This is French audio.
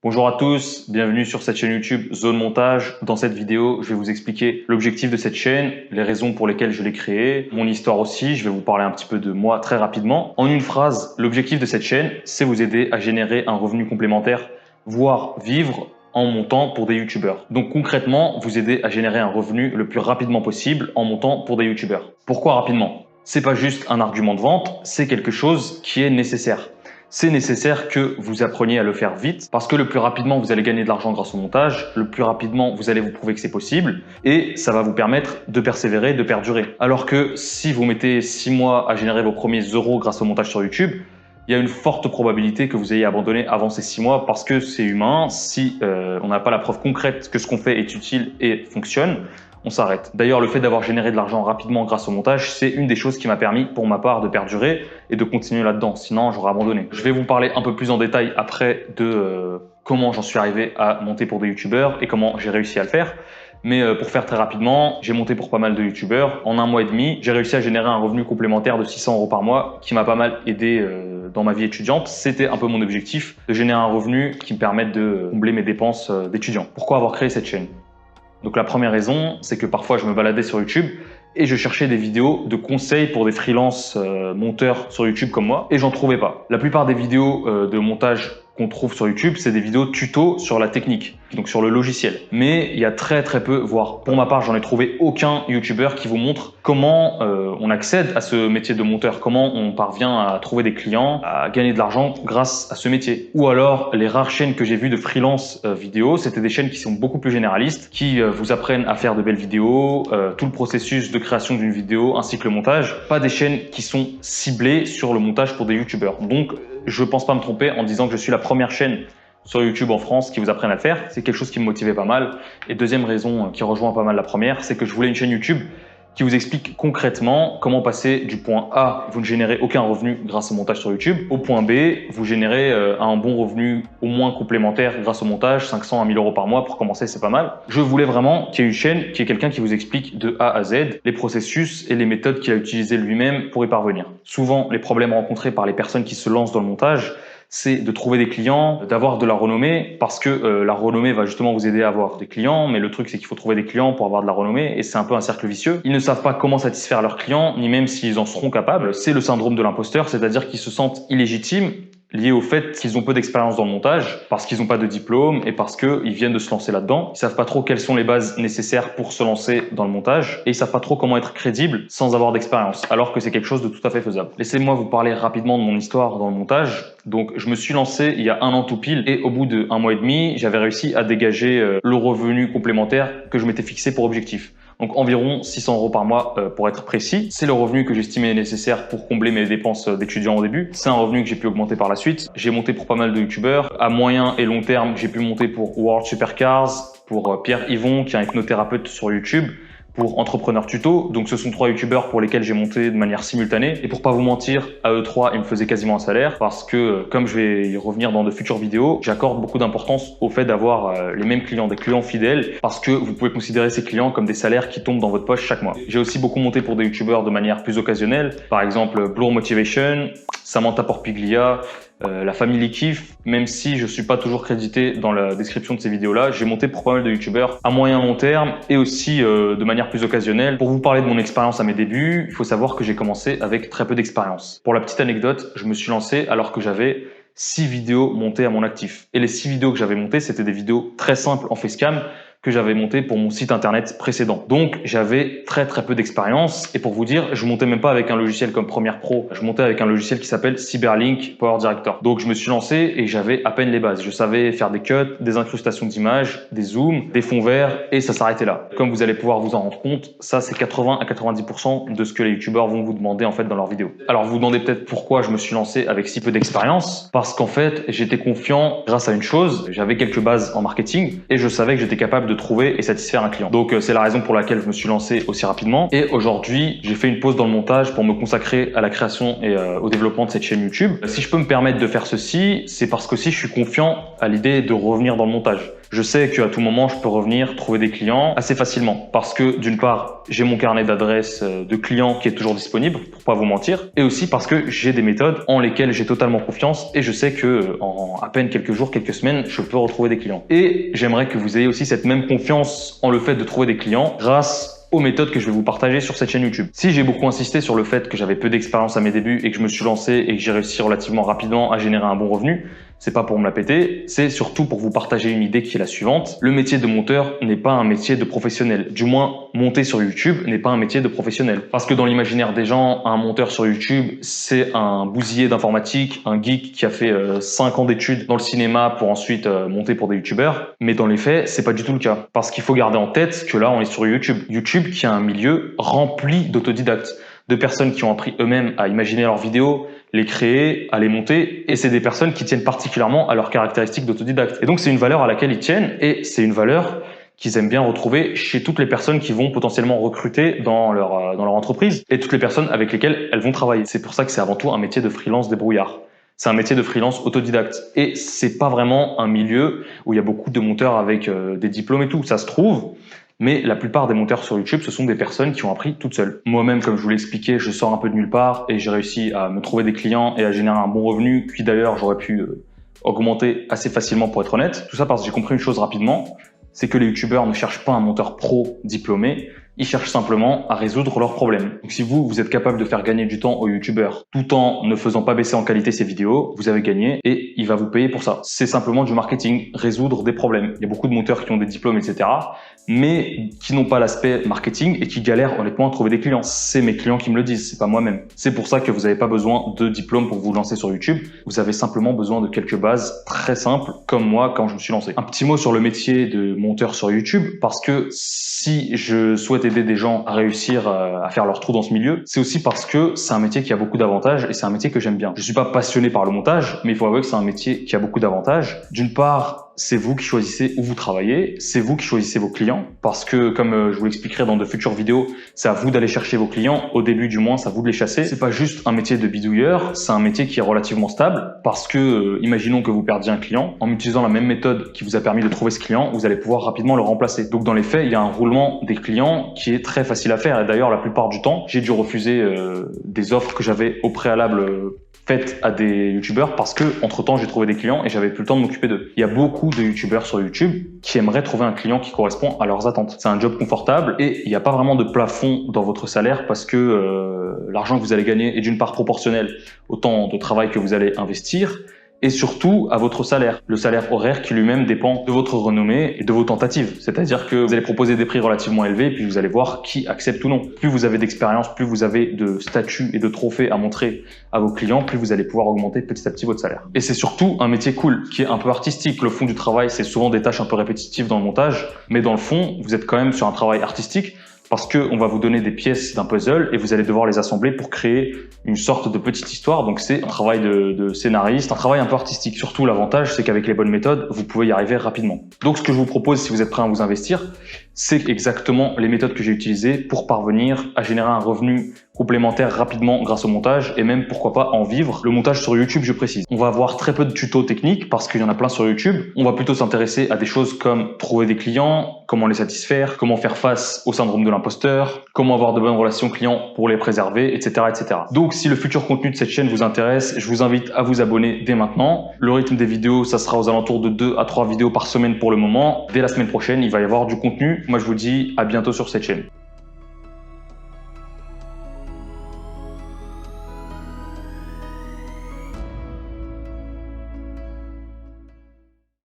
Bonjour à tous, bienvenue sur cette chaîne YouTube Zone Montage. Dans cette vidéo, je vais vous expliquer l'objectif de cette chaîne, les raisons pour lesquelles je l'ai créée, mon histoire aussi. Je vais vous parler un petit peu de moi très rapidement. En une phrase, l'objectif de cette chaîne, c'est vous aider à générer un revenu complémentaire, voire vivre en montant pour des youtubeurs. Donc concrètement, vous aider à générer un revenu le plus rapidement possible en montant pour des youtubeurs. Pourquoi rapidement? C'est pas juste un argument de vente, c'est quelque chose qui est nécessaire. C'est nécessaire que vous appreniez à le faire vite parce que le plus rapidement vous allez gagner de l'argent grâce au montage, le plus rapidement vous allez vous prouver que c'est possible et ça va vous permettre de persévérer, de perdurer. Alors que si vous mettez 6 mois à générer vos premiers euros grâce au montage sur YouTube, il y a une forte probabilité que vous ayez abandonné avant ces 6 mois parce que c'est humain. Si on n'a pas la preuve concrète que ce qu'on fait est utile et fonctionne, on s'arrête. D'ailleurs, le fait d'avoir généré de l'argent rapidement grâce au montage, c'est une des choses qui m'a permis, pour ma part, de perdurer et de continuer là-dedans. Sinon, j'aurais abandonné. Je vais vous parler un peu plus en détail après de comment j'en suis arrivé à monter pour des youtubeurs et comment j'ai réussi à le faire. Mais pour faire très rapidement, j'ai monté pour pas mal de youtubeurs. En 1 mois et demi, j'ai réussi à générer un revenu complémentaire de 600 € par mois qui m'a pas mal aidé dans ma vie étudiante. C'était un peu mon objectif, de générer un revenu qui me permette de combler mes dépenses d'étudiant. Pourquoi avoir créé cette chaîne? Donc la première raison, c'est que parfois je me baladais sur YouTube et je cherchais des vidéos de conseils pour des freelance monteurs sur YouTube comme moi et j'en trouvais pas. La plupart des vidéos de montage qu'on trouve sur YouTube, c'est des vidéos tuto sur la technique, donc sur le logiciel. Mais il y a très peu, voire pour ma part, j'en ai trouvé aucun YouTuber qui vous montre comment on accède à ce métier de monteur, comment on parvient à trouver des clients, à gagner de l'argent grâce à ce métier. Ou alors, les rares chaînes que j'ai vues de freelance vidéo, c'était des chaînes qui sont beaucoup plus généralistes, qui vous apprennent à faire de belles vidéos, tout le processus de création d'une vidéo ainsi que le montage. Pas des chaînes qui sont ciblées sur le montage pour des YouTubers. Donc, je pense pas me tromper en disant que je suis la première chaîne sur YouTube en France qui vous apprenne à le faire. C'est quelque chose qui me motivait pas mal. Et deuxième raison qui rejoint pas mal la première, c'est que je voulais une chaîne YouTube qui vous explique concrètement comment passer du point A, vous ne générez aucun revenu grâce au montage sur YouTube, au point B, vous générez un bon revenu au moins complémentaire grâce au montage, 500 à 1000 € par mois pour commencer, c'est pas mal. Je voulais vraiment qu'il y ait une chaîne, qui est quelqu'un qui vous explique de A à Z les processus et les méthodes qu'il a utilisées lui-même pour y parvenir. Souvent, les problèmes rencontrés par les personnes qui se lancent dans le montage, c'est de trouver des clients, d'avoir de la renommée, parce que la renommée va justement vous aider à avoir des clients, mais le truc c'est qu'il faut trouver des clients pour avoir de la renommée, et c'est un peu un cercle vicieux. Ils ne savent pas comment satisfaire leurs clients, ni même s'ils en seront capables. C'est le syndrome de l'imposteur, c'est-à-dire qu'ils se sentent illégitimes, lié au fait qu'ils ont peu d'expérience dans le montage, parce qu'ils n'ont pas de diplôme et parce qu'ils viennent de se lancer là-dedans. Ils savent pas trop quelles sont les bases nécessaires pour se lancer dans le montage et ils savent pas trop comment être crédible sans avoir d'expérience, alors que c'est quelque chose de tout à fait faisable. Laissez-moi vous parler rapidement de mon histoire dans le montage. Donc, je me suis lancé il y a 1 an tout pile et au bout de 1 mois et demi, j'avais réussi à dégager le revenu complémentaire que je m'étais fixé pour objectif. Donc environ 600 € par mois pour être précis. C'est le revenu que j'estimais nécessaire pour combler mes dépenses d'étudiant au début. C'est un revenu que j'ai pu augmenter par la suite. J'ai monté pour pas mal de youtubeurs. À moyen et long terme, j'ai pu monter pour World Supercars, pour Pierre Yvon qui est un hypnothérapeute sur YouTube, pour Entrepreneur Tuto. Donc ce sont 3 youtubeurs pour lesquels j'ai monté de manière simultanée. Et pour pas vous mentir, à eux 3, ils me faisaient quasiment un salaire parce que, comme je vais y revenir dans de futures vidéos, j'accorde beaucoup d'importance au fait d'avoir les mêmes clients, des clients fidèles, parce que vous pouvez considérer ces clients comme des salaires qui tombent dans votre poche chaque mois. J'ai aussi beaucoup monté pour des youtubeurs de manière plus occasionnelle. Par exemple, Blur Motivation, Samantha Porpiglia, la famille Kif, même si je suis pas toujours crédité dans la description de ces vidéos-là, j'ai monté pour pas mal de youtubeurs à moyen long terme et aussi de manière plus occasionnelle. Pour vous parler de mon expérience à mes débuts, il faut savoir que j'ai commencé avec très peu d'expérience. Pour la petite anecdote, je me suis lancé alors que j'avais 6 vidéos montées à mon actif. Et les 6 vidéos que j'avais montées, c'était des vidéos très simples en facecam que j'avais monté pour mon site internet précédent. Donc j'avais très peu d'expérience et pour vous dire, je montais même pas avec un logiciel comme Premiere Pro, je montais avec un logiciel qui s'appelle Cyberlink Power Director. Donc je me suis lancé et j'avais à peine les bases. Je savais faire des cuts, des incrustations d'images, des zooms, des fonds verts et ça s'arrêtait là. Comme vous allez pouvoir vous en rendre compte, ça c'est 80 à 90% de ce que les youtubeurs vont vous demander en fait dans leurs vidéos. Alors vous vous demandez peut-être pourquoi je me suis lancé avec si peu d'expérience, parce qu'en fait j'étais confiant grâce à une chose, j'avais quelques bases en marketing et je savais que j'étais capable de trouver et satisfaire un client. Donc c'est la raison pour laquelle je me suis lancé aussi rapidement. Et aujourd'hui, j'ai fait une pause dans le montage pour me consacrer à la création et au développement de cette chaîne YouTube. Si je peux me permettre de faire ceci, c'est parce que aussi je suis confiant à l'idée de revenir dans le montage. Je sais qu'à tout moment, je peux revenir trouver des clients assez facilement parce que d'une part, j'ai mon carnet d'adresses de clients qui est toujours disponible, pour pas vous mentir, et aussi parce que j'ai des méthodes en lesquelles j'ai totalement confiance et je sais que en à peine quelques jours, quelques semaines, je peux retrouver des clients. Et j'aimerais que vous ayez aussi cette même confiance en le fait de trouver des clients grâce aux méthodes que je vais vous partager sur cette chaîne YouTube. Si j'ai beaucoup insisté sur le fait que j'avais peu d'expérience à mes débuts et que je me suis lancé et que j'ai réussi relativement rapidement à générer un bon revenu, c'est pas pour me la péter, c'est surtout pour vous partager une idée qui est la suivante. Le métier de monteur n'est pas un métier de professionnel. Du moins, monter sur YouTube n'est pas un métier de professionnel. Parce que dans l'imaginaire des gens, un monteur sur YouTube, c'est un bousillé d'informatique, un geek qui a fait 5 ans d'études dans le cinéma pour ensuite monter pour des YouTubeurs. Mais dans les faits, c'est pas du tout le cas. Parce qu'il faut garder en tête que là, on est sur YouTube. YouTube qui est un milieu rempli d'autodidactes, de personnes qui ont appris eux-mêmes à imaginer leurs vidéos, les créer, à les monter, et c'est des personnes qui tiennent particulièrement à leurs caractéristiques d'autodidacte. Et donc c'est une valeur à laquelle ils tiennent, et c'est une valeur qu'ils aiment bien retrouver chez toutes les personnes qui vont potentiellement recruter dans leur entreprise, et toutes les personnes avec lesquelles elles vont travailler. C'est pour ça que c'est avant tout un métier de freelance débrouillard. C'est un métier de freelance autodidacte. Et c'est pas vraiment un milieu où il y a beaucoup de monteurs avec des diplômes et tout. Ça se trouve, mais la plupart des monteurs sur YouTube, ce sont des personnes qui ont appris toutes seules. Moi-même, comme je vous l'ai expliqué, je sors un peu de nulle part et j'ai réussi à me trouver des clients et à générer un bon revenu, qui d'ailleurs j'aurais pu augmenter assez facilement pour être honnête. Tout ça parce que j'ai compris une chose rapidement, c'est que les YouTubeurs ne cherchent pas un monteur pro diplômé, ils cherchent simplement à résoudre leurs problèmes. Donc si vous êtes capable de faire gagner du temps aux YouTubeurs tout en ne faisant pas baisser en qualité ses vidéos, vous avez gagné et il va vous payer pour ça. C'est simplement du marketing, résoudre des problèmes. Il y a beaucoup de monteurs qui ont des diplômes, etc., mais qui n'ont pas l'aspect marketing et qui galèrent honnêtement à trouver des clients. C'est mes clients qui me le disent, c'est pas moi-même. C'est pour ça que vous n'avez pas besoin de diplôme pour vous lancer sur YouTube. Vous avez simplement besoin de quelques bases très simples, comme moi quand je me suis lancé. Un petit mot sur le métier de monteur sur YouTube, parce que si je souhaite aider des gens à réussir à faire leur trou dans ce milieu, c'est aussi parce que c'est un métier qui a beaucoup d'avantages et c'est un métier que j'aime bien. Je suis pas passionné par le montage, mais il faut avouer que c'est un métier qui a beaucoup d'avantages. D'une part, c'est vous qui choisissez où vous travaillez, c'est vous qui choisissez vos clients, parce que comme je vous l'expliquerai dans de futures vidéos, c'est à vous d'aller chercher vos clients, au début du moins, c'est à vous de les chasser. C'est pas juste un métier de bidouilleur, c'est un métier qui est relativement stable, parce que imaginons que vous perdiez un client, en utilisant la même méthode qui vous a permis de trouver ce client, vous allez pouvoir rapidement le remplacer. Donc dans les faits, il y a un roulement des clients qui est très facile à faire, et d'ailleurs la plupart du temps, j'ai dû refuser des offres que j'avais au préalable faites à des youtubeurs parce que entre temps j'ai trouvé des clients et j'avais plus le temps de m'occuper d'eux. Il y a beaucoup de youtubeurs sur YouTube qui aimeraient trouver un client qui correspond à leurs attentes. C'est un job confortable et il n'y a pas vraiment de plafond dans votre salaire parce que l'argent que vous allez gagner est d'une part proportionnel au temps de travail que vous allez investir et surtout à votre salaire. Le salaire horaire qui lui-même dépend de votre renommée et de vos tentatives. C'est-à-dire que vous allez proposer des prix relativement élevés et puis vous allez voir qui accepte ou non. Plus vous avez d'expérience, plus vous avez de statuts et de trophées à montrer à vos clients, plus vous allez pouvoir augmenter petit à petit votre salaire. Et c'est surtout un métier cool, qui est un peu artistique. Le fond du travail, c'est souvent des tâches un peu répétitives dans le montage, mais dans le fond, vous êtes quand même sur un travail artistique parce qu'on va vous donner des pièces d'un puzzle et vous allez devoir les assembler pour créer une sorte de petite histoire. Donc c'est un travail de scénariste, un travail un peu artistique. Surtout l'avantage, c'est qu'avec les bonnes méthodes, vous pouvez y arriver rapidement. Donc ce que je vous propose, si vous êtes prêt à vous investir, c'est exactement les méthodes que j'ai utilisées pour parvenir à générer un revenu complémentaire rapidement grâce au montage et même pourquoi pas en vivre. Le montage sur YouTube, je précise. On va avoir très peu de tutos techniques parce qu'il y en a plein sur YouTube. On va plutôt s'intéresser à des choses comme trouver des clients, comment les satisfaire, comment faire face au syndrome de l'imposteur, comment avoir de bonnes relations clients pour les préserver, etc., etc. Donc si le futur contenu de cette chaîne vous intéresse, je vous invite à vous abonner dès maintenant. Le rythme des vidéos, ça sera aux alentours de 2 à 3 vidéos par semaine pour le moment. Dès la semaine prochaine, il va y avoir du contenu. Moi, je vous dis à bientôt sur cette chaîne.